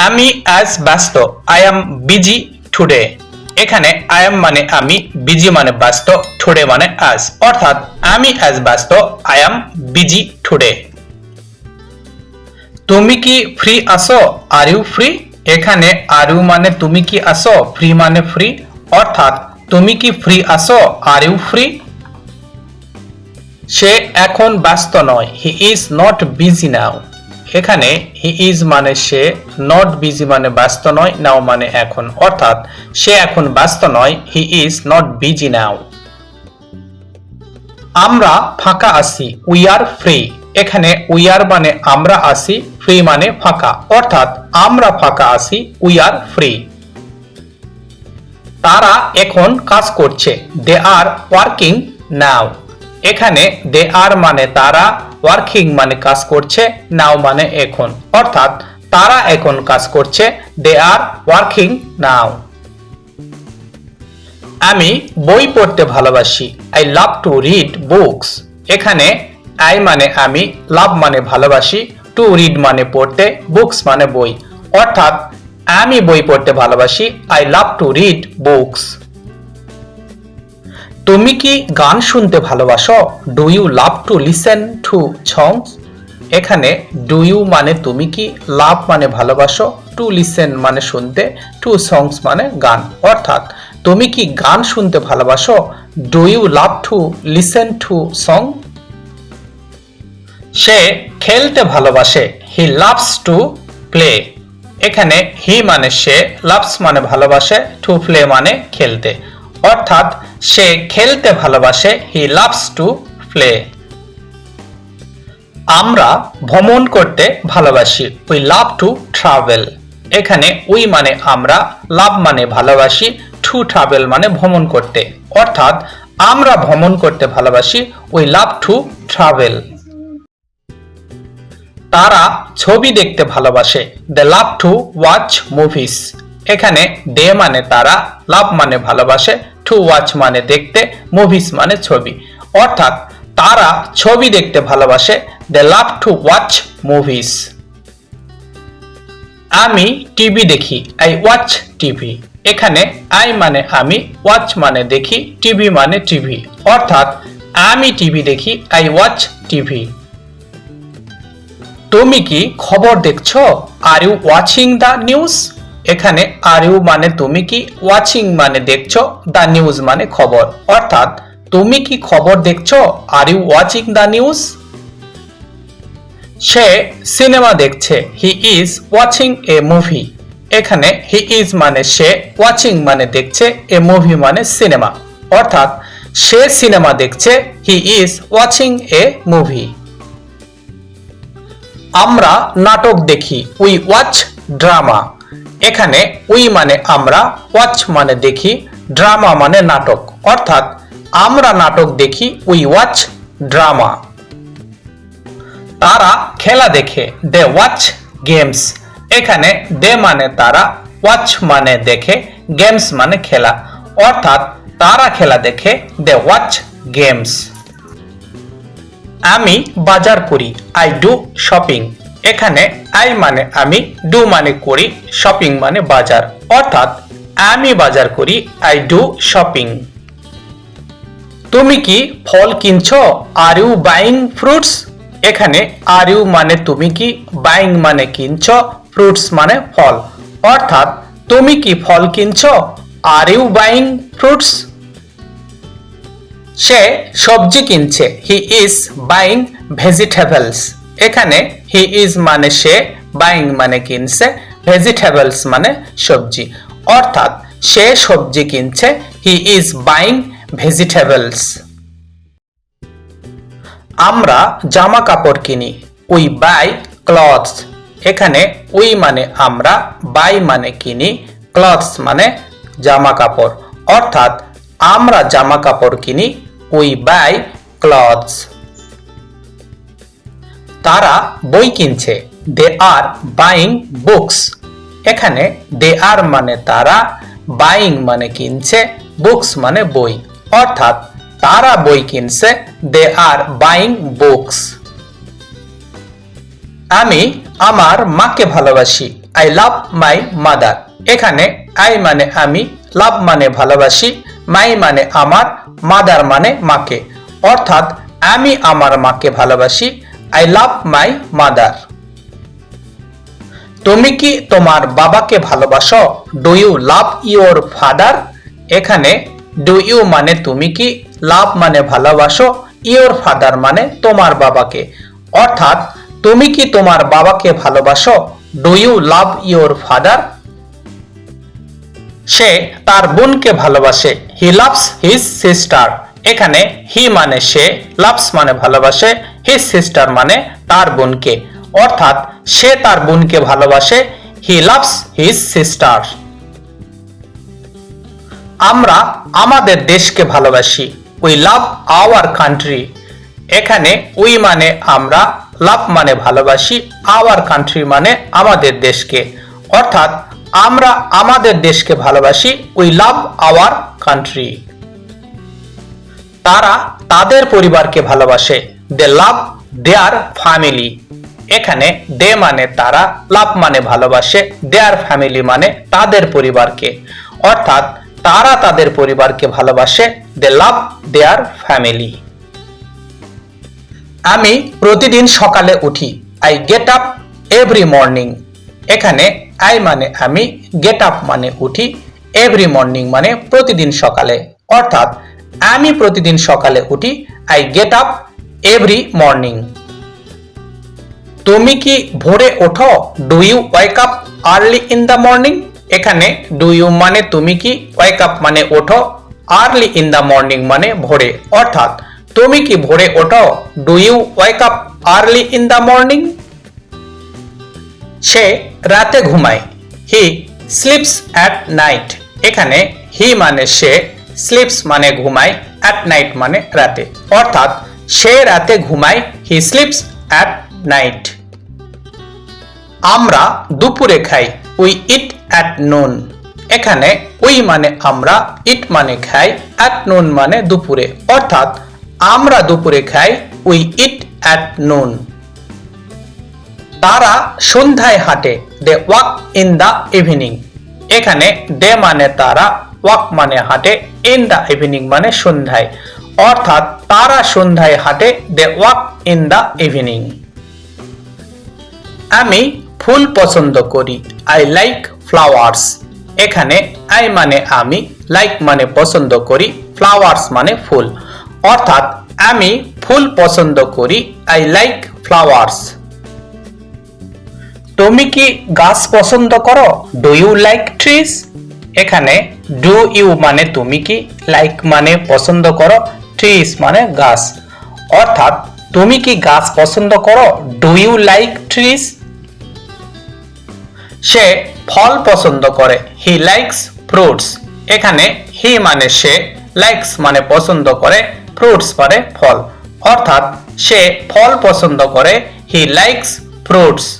আমি আজ ব্যস্ত। I am busy today. এখানে আই এম মানে আমি, বিজি মানে ব্যস্ত, টুডে মানে আজ। অর্থাৎ আমি আজ ব্যস্ত। I am busy today. তুমি কি ফ্রি আছো? Are you free? এখানে আর ইউ মানে তুমি কি আছো, ফ্রি মানে ফ্রি। অর্থাৎ তুমি কি ফ্রি আছো? Are you free? সে এখন ব্যস্ত নয়। He is not busy now. এখানে হি ইজ মানে সে, নট বিজি মানে ব্যস্ত নয়, নাও মানে এখন। অর্থাৎ সে এখন ব্যস্ত নয়। He is not busy now. আমরা ফাঁকা আছি। We are free. এখানে উই আর মানে আমরা আছি, ফ্রি মানে ফাঁকা। অর্থাৎ আমরা ফাঁকা আছি। We are free. তারা এখন কাজ করছে। দে আর ওয়ার্কিং নাও। এখানে দে আর মানে তারা, ওয়ার্কিং মানে কাজ করছে, নাও মানে এখন। অর্থাৎ তারা এখন কাজ করছে। দে আর ওয়ার্কিং নাও। আমি বই পড়তে ভালোবাসি। I love to read books. এখানে আই মানে আমি, লাভ মানে ভালোবাসি, টু রিড মানে পড়তে, বুকস মানে বই। অর্থাৎ আমি বই পড়তে ভালোবাসি। I love to read books. তুমি কি গান শুনতে ভালোবাসো? Do you love to listen to songs? এখানে ডু ইউ মানে তুমি কি, লাভ মানে ভালোবাসো, টু লিসেন মানে শুনতে, টু সংস মানে গান। অর্থাৎ তুমি কি গান শুনতে ভালোবাসো? Do you love to listen to song? সে খেলতে ভালোবাসে। He loves to play. এখানে হি মানে সে, লাভস মানে ভালোবাসে, টু প্লে মানে খেলতে। অর্থাৎ সে খেলতে ভালোবাসে। He loves to play. আমরা ভ্রমণ করতে ভালোবাসি। We love to travel. এখানে উই মানে আমরা, লাভ মানে ভালোবাসি, টু ট্রাভেল মানে ভ্রমণ করতে। অর্থাৎ আমরা ভ্রমণ করতে ভালোবাসি। We love to travel. তারা ছবি দেখতে ভালোবাসে। দে লাভ টু ওয়াচ মুভিস। এখানে দে মানে তারা, লাভ মানে ভালোবাসে, টু ওয়াচ মানে দেখতে, মুভিস মানে ছবি। অর্থাৎ তারা ছবি দেখতে ভালোবাসে। দে লাভ টু ওয়াচ মুভিস। আমি টিভি দেখি। I watch TV. এখানে আই মানে আমি, ওয়াচ মানে দেখি, টিভি মানে টিভি। অর্থাৎ আমি টিভি দেখি। I watch TV. তুমি কি খবর দেখছো? Are you watching the news? এখানে আর ইউ মানে তুমি কি, ওয়াচিং মানে দেখছো, দ্য নিউজ মানে খবর। অর্থাৎ তুমি কি খবর দেখছো? Are you watching the news? সে সিনেমা দেখছে। He is watching a movie. এখানে হি ইজ মানে সে, ওয়াচিং মানে দেখছে, এ মুভি মানে সিনেমা। অর্থাৎ সে সিনেমা দেখছে। He is watching a movie. আমরা নাটক দেখি। We watch drama. এখানে উই মানে আমরা, ওয়াচ মানে দেখি, ড্রামা মানে নাটক। অর্থাৎ আমরা নাটক দেখি। We watch drama. তারা খেলা দেখে। They watch games. এখানে দে মানে তারা, ওয়াচ মানে দেখে, গেমস মানে খেলা। অর্থাৎ তারা খেলা দেখে। They watch games. আমি বাজার করি। I do shopping. এখানে আই মানে আমি, ডু মানে করি, শপিং মানে বাজার। অর্থাৎ আমি বাজার করি। I do shopping. তুমি কি ফল কিনছো? Are you buying fruits? এখানে আর ইউ মানে তুমি কি, বাইং মানে কিনছো, ফ্রুটস মানে ফল। অর্থাৎ তুমি কি ফল কিনছো? Are you buying fruits? সে সবজি কিনছে। He is buying vegetables. এখানে হি ইজ মানে সে, বাইং মানে কিনছে, ভেজিটেবলস মানে সবজি। অর্থাৎ সে সবজি কিনছে। He is buying vegetables. আমরা জামা কাপড় কিনি। We by clothes. এখানে উই মানে আমরা, বাই মানে কিনি, ক্লথস মানে জামা কাপড়। অর্থাৎ আমরা জামা কাপড় কিনি। We by clothes. তারা বই কিনছে। দে আর বাইং বুকস। এখানে দে আর মানে তারা, বাইং মানে কিনছে, বুকস মানে বই। অর্থাৎ তারা বই কিনছে। দে আর বাইং বুকস। আমি আমার মাকে ভালোবাসি। I love my mother. এখানে আই মানে আমি, লাভ মানে ভালোবাসি, মাই মানে আমার, মাদার মানে মাকে। অর্থাৎ আমি আমার মাকে ভালোবাসি। I love my mother. তুমি কি তোমার বাবাকে ভালোবাসো? Do you love your father? এখানে ডু ইউ মানে তুমি কি, লাভ মানে ভালোবাসো, ইউর ফাদার মানে তোমার বাবাকে। অর্থাৎ তুমি কি তোমার বাবাকে ভালোবাসো? Do you love your father? সে তার বোনকে ভালোবাসে। He loves his sister. এখানে হি মানে সে, লাভস মানে ভালোবাসে, হিজ সিস্টার মানে তার বোনকে। অর্থাৎ সে তার বোনকে ভালোবাসে। He loves his sister. আমরা আমাদের দেশকে ভালোবাসি। We love our country. এখানে উই মানে আমরা, লাভ মানে ভালোবাসি, আওয়ার কান্ট্রি মানে আমাদের দেশকে। অর্থাৎ আমরা আমাদের দেশকে ভালোবাসি। We love our country. তারা তাদের পরিবারকে ভালোবাসে। দে লাভ দেয়ার ফ্যামিলি। এখানে দে মানে তারা, লাভ মানে ভালোবাসে, দেয়ার ফ্যামিলি মানে তাদের পরিবারকে। অর্থাৎ তারা তাদের পরিবারকে ভালোবাসে। দে লাভ দেয়ার ফ্যামিলি। আমি প্রতিদিন সকালে উঠি। I get up every morning. এখানে আই মানে আমি, গেট আপ মানে উঠি, এভরি মর্নিং মানে প্রতিদিন সকালে। অর্থাৎ আমি প্রতিদিন সকালে উঠি। I get up every morning. তুমি কি ভোরে ওঠো? Do you wake up early in the morning? এখানে ডু ইউ মানে তুমি কি, ওয়েক আপ মানে ওঠো, আর্লি ইন দ্য মর্নিং মানে ভোরে। অর্থাৎ তুমি কি ভোরে ওঠো? Do you wake up early in the morning? সে রাতে ঘুমায়। He sleeps at night. এখানে হি মানে সে, স্লিপস মানে ঘুমায়, অ্যাট নাইট মানে রাতে। অর্থাৎ সে রাতে ঘুমায়। He sleeps at night. আমরা দুপুরে খাই। We eat at noon. এখানে উই মানে আমরা, ইট মানে খাই, অ্যাট নুন মানে দুপুরে। অর্থাৎ আমরা দুপুরে খাই। We eat at noon. তারা সন্ধ্যায় হাঁটে। They walk in the evening. এখানে ডে মানে তারা, ওয়াক মানে হাঁটে, ইন দ্য ইভিনিং মানে সন্ধ্যায়। অর্থাৎ তারা সন্ধ্যায় হাঁটে। They walk in the evening. আমি ফুল পছন্দ করি। I like flowers. এখানে আই মানে আমি, লাইক মানে পছন্দ করি, ফ্লাওয়ার্স মানে ফুল। অর্থাৎ আমি ফুল পছন্দ করি। I like flowers. তুমি কি গাছ পছন্দ করো? Do you like trees? এখানে ডু ইউ মানে তুমি কি, লাইক মানে পছন্দ করো, ট্রিজ মানে গাছ। অর্থাৎ তুমি কি গাছ পছন্দ করো? Do you like trees? সে ফল পছন্দ করে। He likes fruits. এখানে হি মানে সে, লাইকস মানে পছন্দ করে, ফ্রুটস মানে ফল। অর্থাৎ সে ফল পছন্দ করে। He likes fruits.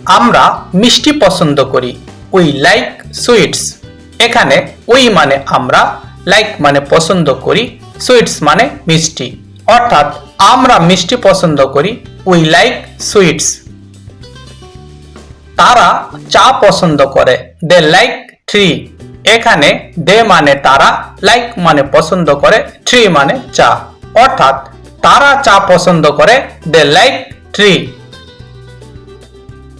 আমরা মিষ্টি পছন্দ করি। We like sweets. এখানে উই মানে আমরা, লাইক মানে পছন্দ করি, সুইটস মানে মিষ্টি। অর্থাৎ আমরা মিষ্টি পছন্দ করি। We like sweets. তারা চা পছন্দ করে। দে লাইক ট্রি। এখানে দে মানে তারা, লাইক মানে পছন্দ করে, ট্রি মানে চা। অর্থাৎ তারা চা পছন্দ করে। দে লাইক ট্রি।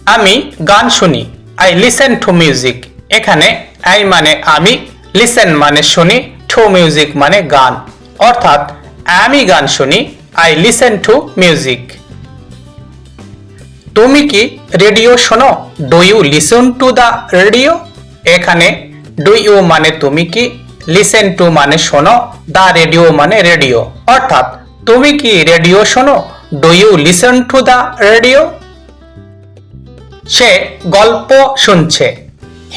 আমি গান শুনি। I listen to music. এখানে আই মানে আমি, লিসেন মানে শুনি, টু মিউজিক মানে গান। অর্থাৎ আমি গান শুনি। I listen to music. তুমি কি রেডিও শোনো? Do you listen to the radio? এখানে ডু ইউ মানে তুমি কি, লিসেন টু মানে শোনো, দ্য রেডিও মানে রেডিও। অর্থাৎ তুমি কি রেডিও শোনো? Do you listen to the radio? সে গল্প শুনছে।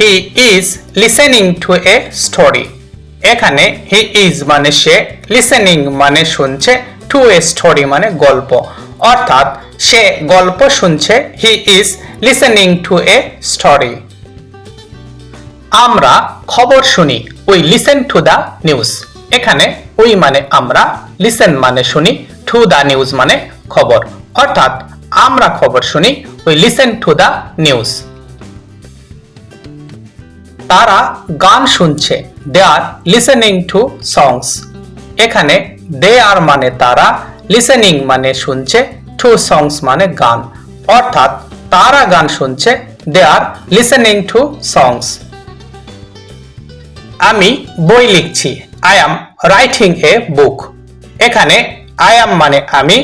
He is listening to a story. এখানে হি ইজ মানে সে, লিসেনিং মানে শুনছে, টু এ স্টোরি মানে গল্প। অর্থাৎ সে গল্প শুনছে। He is listening to a story. আমরা খবর শুনি। We listen to the news. এখানে উই মানে আমরা, লিসেন মানে শুনি, টু দ্য নিউজ মানে খবর। অর্থাৎ আমরা খবর শুনি, we listen to the news. তারা গান শুনছে, দে আর লিসেনিং টু সংস। এখানে দে আর মানে তারা, লিসেনিং মানে শুনছে, টু সংস মানে গান, অর্থাৎ তারা গান শুনছে, দে আর লিসেনিং টু সংস। আমি বই লিখছি, আই অ্যাম রাইটিং এ বুক। এখানে আই অ্যাম মানে আমি,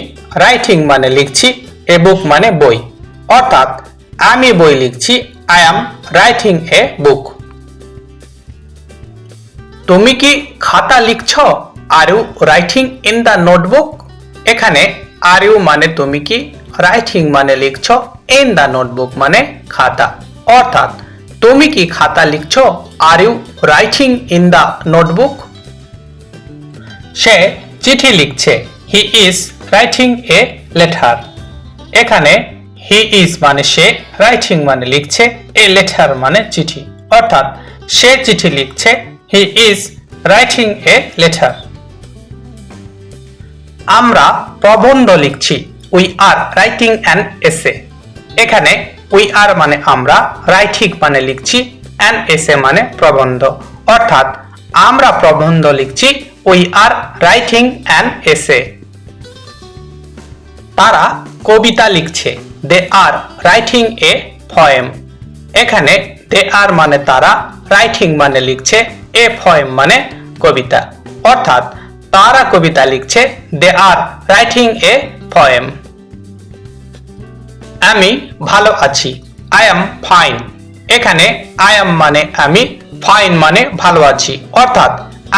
রাইটিং মানে লিখছি, এ বুক মানে বই, অর্থাৎ আমি বই লিখছি, আই অ্যাম রাইটিং এ বুক। তুমি কি খাতা লিখছ, are you writing in the notebook. এখানে আর ইউ মানে তুমি কি, রাইটিং মানে লিখছ, ইন দ্য নোটবুক মানে খাতা, অর্থাৎ তুমি কি খাতা লিখছ, are you writing in the notebook. সে চিঠি লিখছে, he is writing a letter. এখানে হি ইজ মানে সে, রাইটিং মানে লিখছে, এ লেটার মানে চিঠি, অর্থাৎ সে চিঠি লিখছে, he is writing a letter. আমরা প্রবন্ধ লিখছি, we are writing an essay. এখানে উই আর মানে আমরা, রাইটিং মানে লিখছি, অ্যান এসে মানে প্রবন্ধ, অর্থাৎ আমরা প্রবন্ধ লিখছি, we are writing an essay. তারা কবিতা লিখছে, দে আর রাইটিং এ পোয়েম। এখানে দে আর মানে তারা, রাইটিং মানে লিখছে, এ পোয়েম মানে কবিতা, অর্থাৎ তারা কবিতা লিখছে, দে আর রাইটিং এ পোয়েম। আমি ভালো আছি, আই অ্যাম ফাইন। এখানে আই অ্যাম মানে আমি, ফাইন মানে ভালো আছি, অর্থাৎ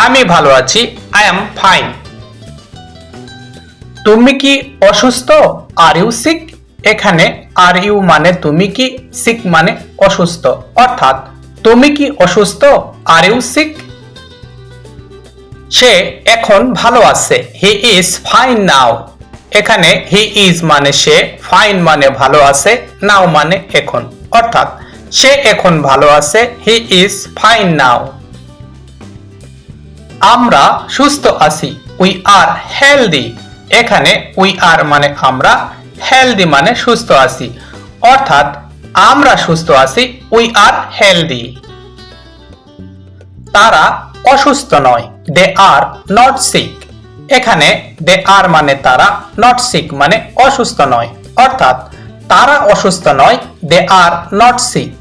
আমি ভালো আছি, আই অ্যাম ফাইন। তুমি কি অসুস্থ, আর ইউ সিক। এখানে আর ইউ মানে তুমি কি, সিক মানে অসুস্থ, অর্থাৎ তুমি কি অসুস্থ, আর ইউ সিক। সে এখন ভালো আছে, হি ইজ ফাইন নাও। এখানে হি ইজ মানে সে, ফাইন মানে ভালো আছে, নাও মানে এখন, অর্থাৎ সে এখন ভালো আছে, হি ইজ ফাইন নাও। আমরা সুস্থ আছি, উই আর হেলদি। এখানে উই আর মানে আমরা, হেলদি মানে সুস্থ আছি, অর্থাৎ আমরা সুস্থ আছি, উই আর হেলদি। তারা অসুস্থ নয়, দে আর নট সিক। এখানে দে আর মানে তারা, নট সিক মানে অসুস্থ নয়, অর্থাৎ তারা অসুস্থ নয়, দে আর নট সিক।